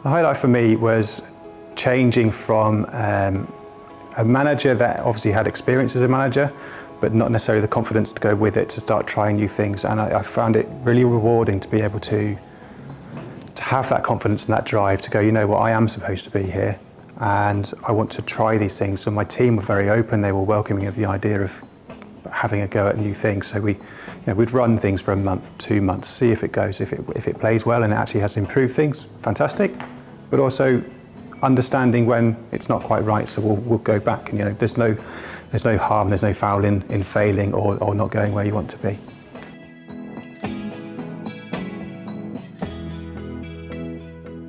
The highlight for me was changing from a manager that obviously had experience as a manager, but not necessarily the confidence to go with it, to start trying new things. And I found it really rewarding to be able to have that confidence and that drive to go, you know what, I am supposed to be here and I want to try these things. So my team were very open, they were welcoming of the idea of having a go at new things. So we'd run things for a month, 2 months, see if it goes. If it plays well and it actually has improved things, fantastic. But also understanding when it's not quite right, so we'll go back. And there's no harm, there's no foul in failing or not going where you want to be.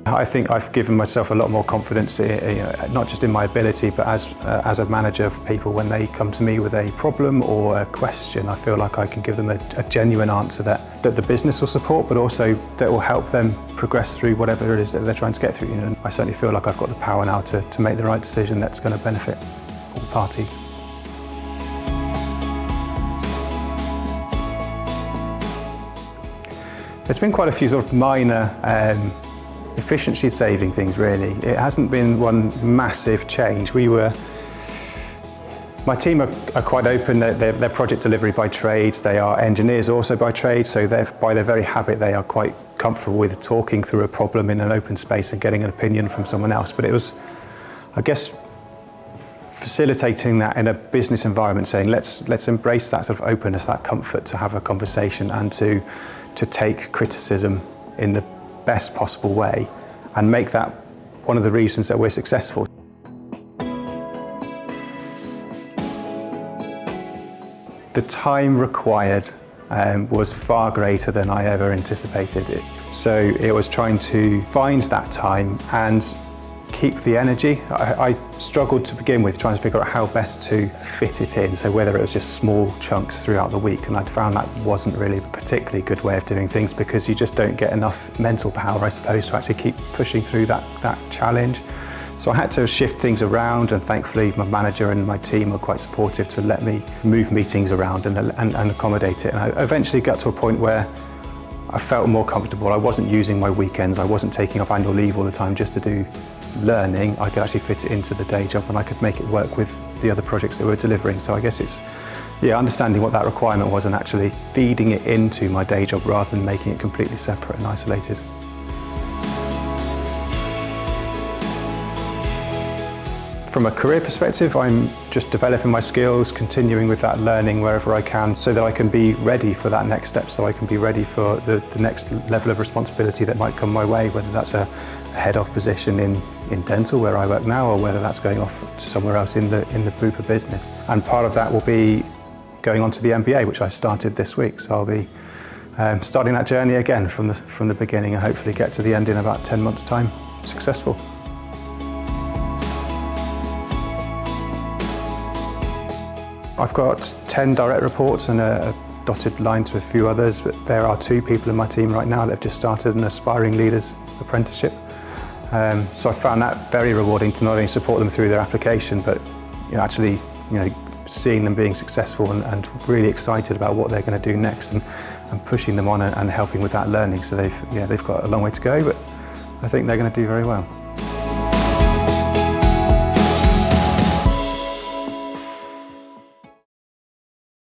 I think I've given myself a lot more confidence, not just in my ability, but as a manager of people. When they come to me with a problem or a question, I feel like I can give them a genuine answer that the business will support, but also that will help them progress through whatever it is that they're trying to get through. And I certainly feel like I've got the power now to make the right decision that's going to benefit all parties. There's been quite a few sort of minor efficiency saving things, really. It hasn't been one massive change. My team are quite open. They're project delivery by trades. They are engineers also by trade, so by their very habit they are quite comfortable with talking through a problem in an open space and getting an opinion from someone else. But it was, I guess, facilitating that in a business environment, saying let's embrace that sort of openness, that comfort to have a conversation and to take criticism in the best possible way and make that one of the reasons that we're successful. The time required was far greater than I ever anticipated it. So it was trying to find that time and keep the energy. I struggled to begin with trying to figure out how best to fit it in, so whether it was just small chunks throughout the week, and I'd found that wasn't really a particularly good way of doing things because you just don't get enough mental power, I suppose, to actually keep pushing through that challenge. So I had to shift things around, and thankfully my manager and my team were quite supportive to let me move meetings around and accommodate it. And I eventually got to a point where I felt more comfortable. I wasn't using my weekends, I wasn't taking up annual leave all the time just to do learning. I could actually fit it into the day job and I could make it work with the other projects that we're delivering. So I guess it's understanding what that requirement was and actually feeding it into my day job rather than making it completely separate and isolated. From a career perspective, I'm just developing my skills, continuing with that learning wherever I can so that I can be ready for that next step, so I can be ready for the next level of responsibility that might come my way, whether that's a head of position in dental where I work now, or whether that's going off to somewhere else in the Bupa business. And part of that will be going on to the MBA, which I started this week. So I'll be starting that journey again from the beginning and hopefully get to the end in about 10 months' time, successful. I've got 10 direct reports and a dotted line to a few others, but there are 2 people in my team right now that have just started an aspiring leaders apprenticeship. So I found that very rewarding to not only support them through their application, but actually seeing them being successful and really excited about what they're going to do next and pushing them on and helping with that learning. So they've got a long way to go, but I think they're going to do very well.